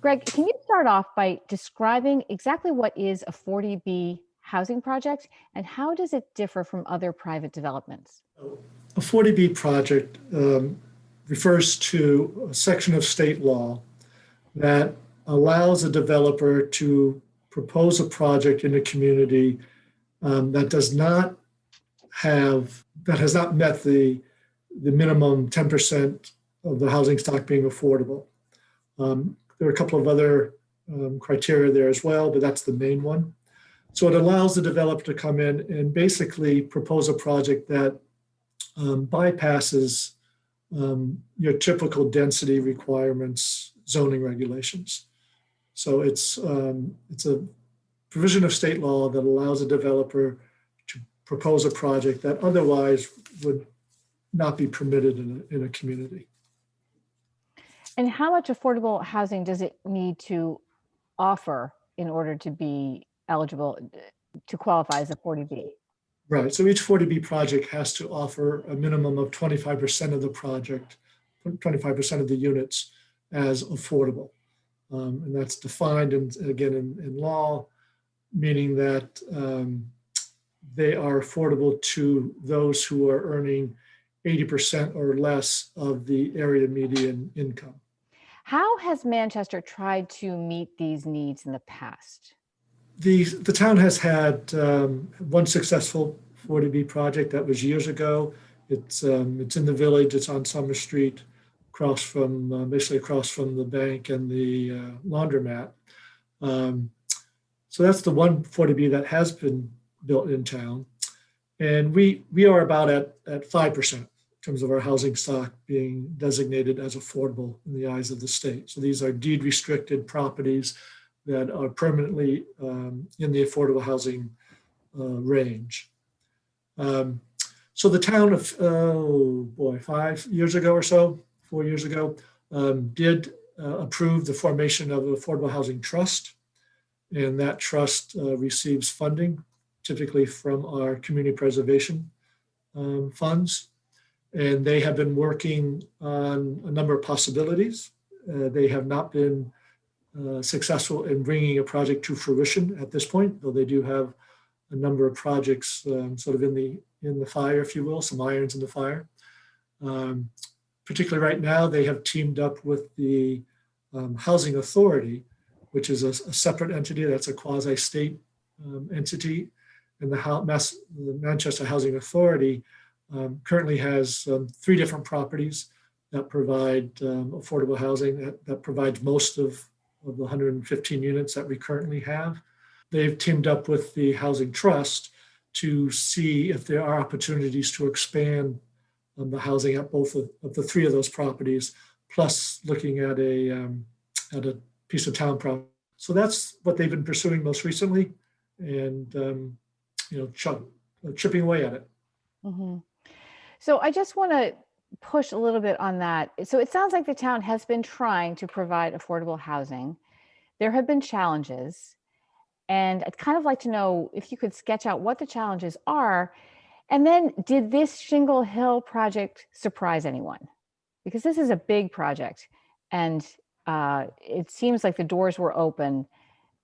Greg, can you start off by describing exactly what is a 40B housing project and how does it differ from other private developments? A 40B project refers to a section of state law that allows a developer to propose a project in a community that has not met the minimum 10% of the housing stock being affordable. There are a couple of other criteria there as well, but that's the main one. So it allows the developer to come in and basically propose a project that bypasses your typical density requirements, zoning regulations. So it's a provision of state law that allows a developer to propose a project that otherwise would not be permitted in a community. And how much affordable housing does it need to offer in order to be eligible to qualify as a 40B? Right, so each 40B project has to offer a minimum of 25% of the project, 25% of the units as affordable. And that's defined in law, meaning that they are affordable to those who are earning 80% or less of the area median income. How has Manchester tried to meet these needs in the past? The town has had one successful 40B project that was years ago. It's in the village. It's on Summer Street, basically across from the bank and the laundromat. So that's the one 40B that has been built in town, and we are about at 5% in terms of our housing stock being designated as affordable in the eyes of the state. So these are deed restricted properties that are permanently in the affordable housing range. So the town of, 5 years ago or so, 4 years ago, did approve the formation of an affordable housing trust. And that trust receives funding, typically from our community preservation funds. And they have been working on a number of possibilities. They have not been successful in bringing a project to fruition at this point, though they do have a number of projects sort of in the fire, if you will, some irons in the fire. Particularly right now, they have teamed up with the Housing Authority, which is a separate entity. That's a quasi-state entity. And the Manchester Housing Authority currently has 3 different properties that provide affordable housing that provides most of the 115 units that we currently have. They've teamed up with the Housing Trust to see if there are opportunities to expand the housing at both of the 3 of those properties, plus looking at a piece of town property. So that's what they've been pursuing most recently, and chipping away at it. Mm-hmm. So I just want to push a little bit on that. So it sounds like the town has been trying to provide affordable housing. There have been challenges, and I'd kind of like to know if you could sketch out what the challenges are. And then, did this Shingle Hill project surprise anyone? Because this is a big project, and it seems like the doors were open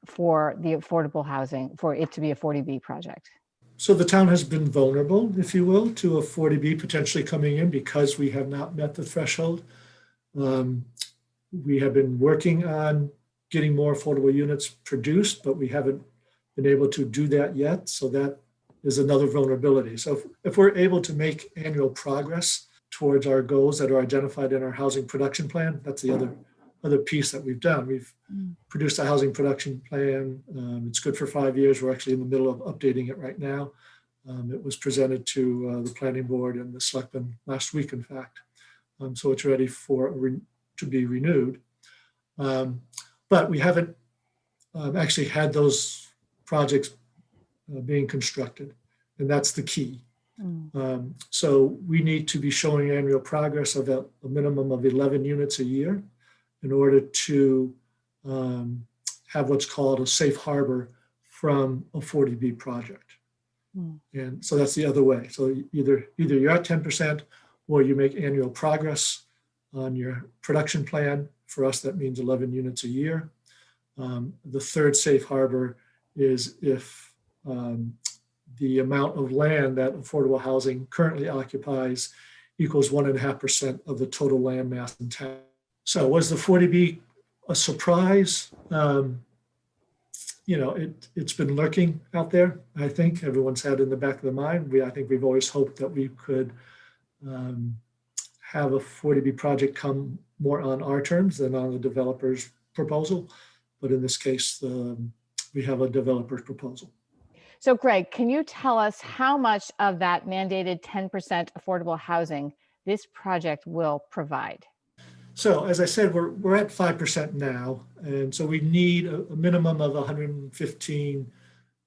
for the affordable housing, for it to be a 40B project. So the town has been vulnerable, if you will, to a 40B potentially coming in because we have not met the threshold. We have been working on getting more affordable units produced, but we haven't been able to do that yet. So that is another vulnerability. So if we're able to make annual progress towards our goals that are identified in our housing production plan, that's the other piece that we've done. We've produced a housing production plan. It's good for 5 years. We're actually in the middle of updating it right now. It was presented to the planning board and the selectmen last week, in fact. So it's ready to be renewed. But we haven't actually had those projects being constructed, and that's the key. So we need to be showing annual progress of a minimum of 11 units a year in order to have what's called a safe harbor from a 40B project. And so that's the other way. So either you're at 10% or you make annual progress on your production plan For us, that means 11 units a year. The third safe harbor is if the amount of land that affordable housing currently occupies equals 1.5% of the total land mass in town. So was the 40B a surprise? It's been lurking out there. I think everyone's had in the back of their mind. I think we've always hoped that we could have a 40B project come more on our terms than on the developer's proposal. But in this case, we have a developer's proposal. So Greg, can you tell us how much of that mandated 10% affordable housing this project will provide? So as I said, we're at 5% now. And so we need a minimum of 115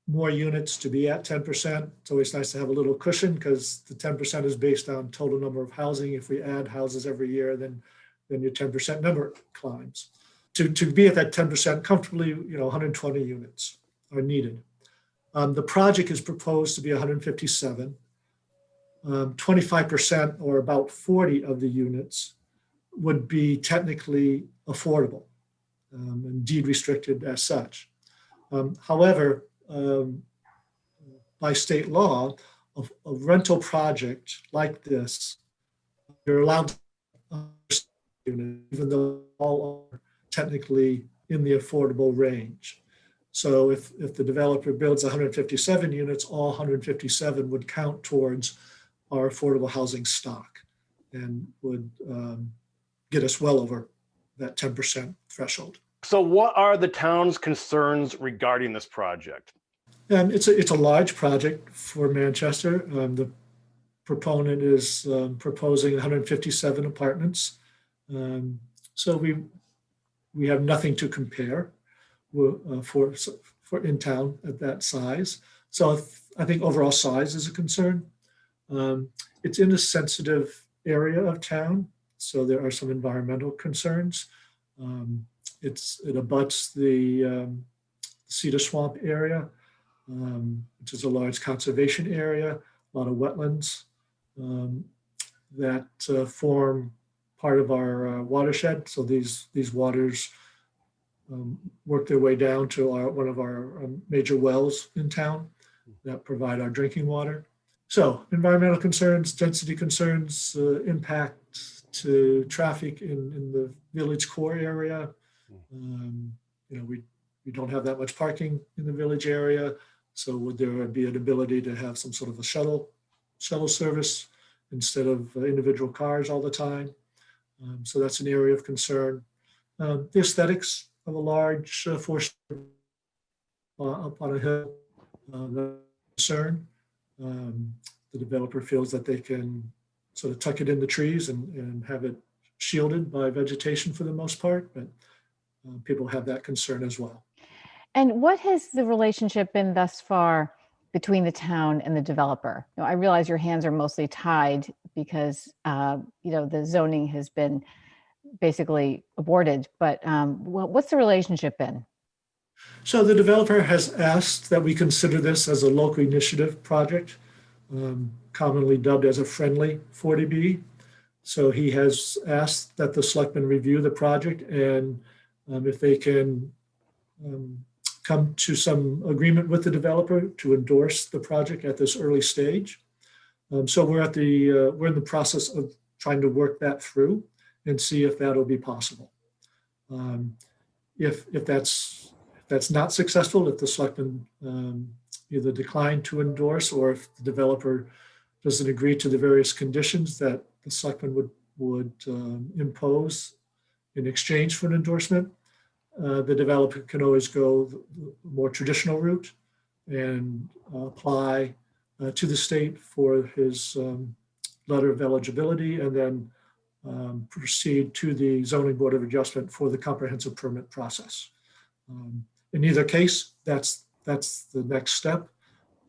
more units to be at 10%. It's always nice to have a little cushion because the 10% is based on total number of housing. If we add houses every year, then your 10% number climbs. To be at that 10% comfortably, 120 units are needed. The project is proposed to be 157. 25% or about 40 of the units would be technically affordable and deed restricted as such. However, by state law, a rental project like this, you're allowed to even though all are technically in the affordable range. So if the developer builds 157 units, all 157 would count towards our affordable housing stock and would get us well over that 10% threshold. So what are the town's concerns regarding this project? It's a large project for Manchester. The proponent is proposing 157 apartments. So we have nothing to compare for in town at that size. So I think overall size is a concern. It's in a sensitive area of town, so there are some environmental concerns. It abuts the Cedar Swamp area, which is a large conservation area, a lot of wetlands that form part of our watershed. So these waters work their way down to one of our major wells in town that provide our drinking water. So environmental concerns, density concerns, impact to traffic in the village core area. We don't have that much parking in the village area. So would there be an ability to have some sort of a shuttle service instead of individual cars all the time? So that's an area of concern. The aesthetics of a large four-story up on a hill, concern. The developer feels that they can sort of tuck it in the trees and have it shielded by vegetation for the most part, but people have that concern as well. And what has the relationship been thus far between the town and the developer? I realize your hands are mostly tied because the zoning has been basically aborted, but what's the relationship been? So the developer has asked that we consider this as a local initiative project, commonly dubbed as a friendly 40B. So he has asked that the selectmen review the project and if they can come to some agreement with the developer to endorse the project at this early stage. So we're in the process of trying to work that through and see if that'll be possible. If that's not successful, if the selectmen either decline to endorse or if the developer doesn't agree to the various conditions that the selectmen would impose in exchange for an endorsement, the developer can always go the more traditional route and apply to the state for his letter of eligibility and then proceed to the Zoning Board of Adjustment for the comprehensive permit process. In either case, that's the next step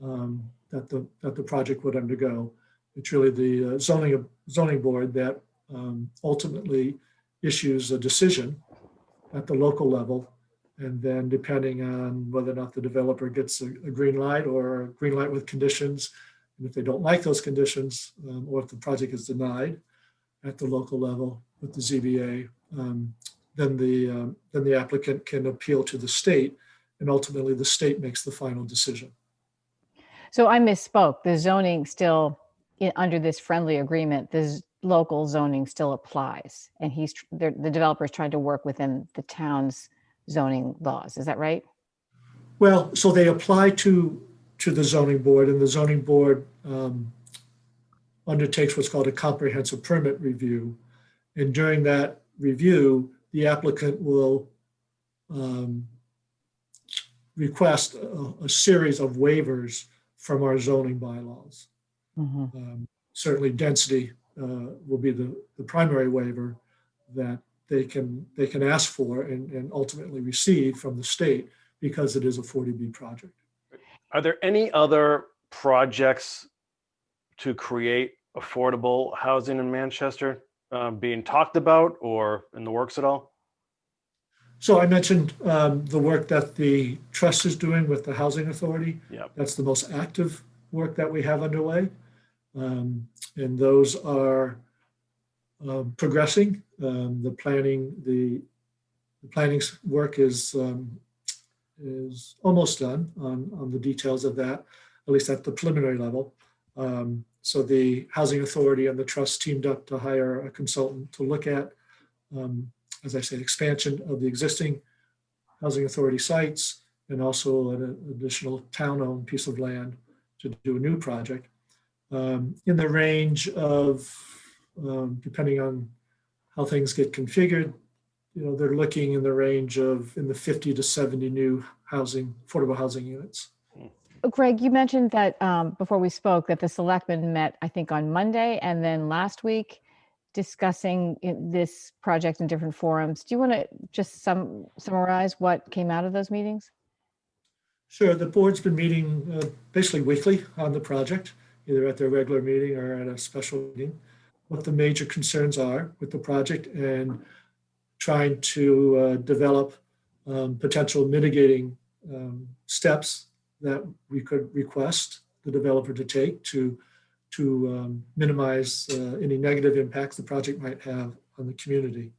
that the project would undergo. It's really the zoning board that ultimately issues a decision at the local level, and then depending on whether or not the developer gets a green light or a green light with conditions, and if they don't like those conditions, or if the project is denied at the local level with the ZBA, then the applicant can appeal to the state, and ultimately the state makes the final decision. So I misspoke. The zoning still, under this friendly agreement, this local zoning still applies. And the developer's trying to work within the town's zoning laws. Is that right? Well, so they apply to the zoning board, and the zoning board undertakes what's called a comprehensive permit review. And during that review, the applicant will request a series of waivers from our zoning bylaws. Mm-hmm. Certainly density will be the primary waiver that they can ask for and ultimately receive from the state, because it is a 40B project. Are there any other projects to create affordable housing in Manchester being talked about or in the works at all? So I mentioned the work that the trust is doing with the Housing Authority. Yep. That's the most active work that we have underway. And those are progressing. The planning work is almost done on the details of that, at least at the preliminary level. So the Housing Authority and the trust teamed up to hire a consultant to look at, as I say, expansion of the existing Housing Authority sites, and also an additional town-owned piece of land to do a new project. In the range of, depending on how things get configured, they're looking in the range of in the 50 to 70 new affordable housing units. Greg, you mentioned that before we spoke that the selectmen met, I think, on Monday and then last week, discussing this project in different forums. Do you want to just summarize what came out of those meetings? Sure. The board's been meeting basically weekly on the project, either at their regular meeting or at a special meeting, what the major concerns are with the project, and trying to develop potential mitigating steps that we could request the developer to take to minimize any negative impacts the project might have on the community.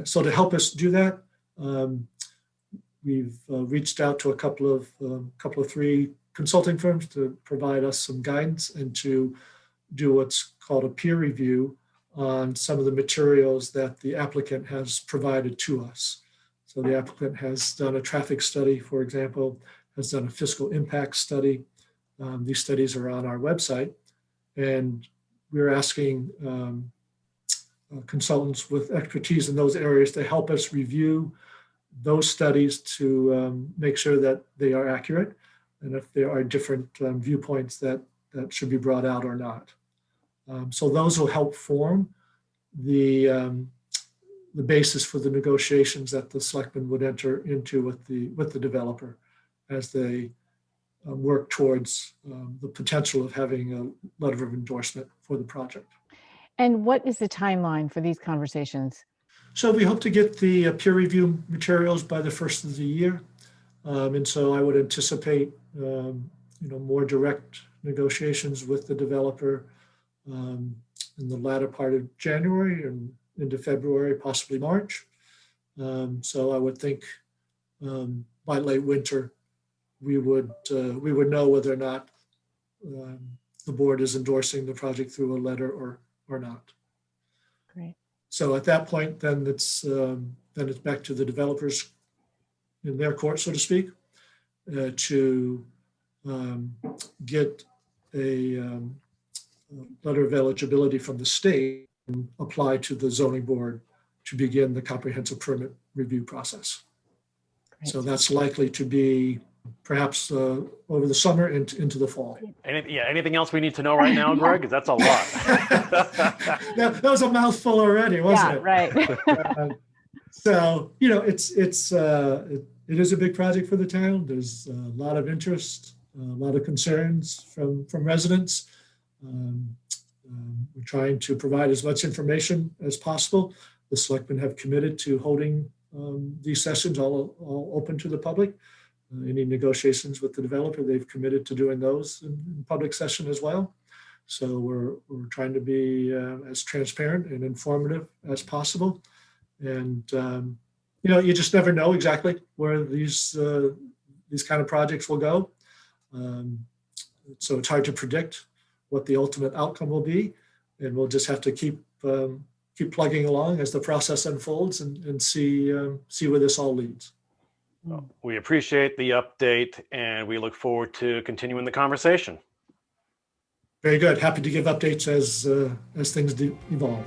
So to help us do that, we've reached out to a couple of three consulting firms to provide us some guidance and to do what's called a peer review on some of the materials that the applicant has provided to us. So the applicant has done a traffic study, for example, has done a fiscal impact study. These studies are on our website, and we're asking consultants with expertise in those areas to help us review those studies to make sure that they are accurate, and if there are different viewpoints that should be brought out or not. So those will help form the basis for the negotiations that the selectmen would enter into with the developer as they work towards the potential of having a letter of endorsement for the project. And what is the timeline for these conversations? So we hope to get the peer review materials by the first of the year. And so I would anticipate more direct negotiations with the developer in the latter part of January and into February, possibly March. So I would think by late winter, we would know whether or not the board is endorsing the project through a letter or not. Great. So at that point, then it's back to the developers in their court, so to speak, to get a letter of eligibility from the state and apply to the zoning board to begin the comprehensive permit review process. Great. So that's likely to be perhaps over the summer and into the fall. Anything else we need to know right now, Greg? Because that's a lot. that was a mouthful already, wasn't it? Right. So it is a big project for the town. There's a lot of interest, a lot of concerns from residents. We're trying to provide as much information as possible. The selectmen have committed to holding these sessions all open to the public. Any negotiations with the developer, they've committed to doing those in public session as well. So we're trying to be as transparent and informative as possible. And, you just never know exactly where these kind of projects will go. So it's hard to predict what the ultimate outcome will be. And we'll just have to keep plugging along as the process unfolds and see where this all leads. We appreciate the update and we look forward to continuing the conversation. Very good. Happy to give updates as things evolve.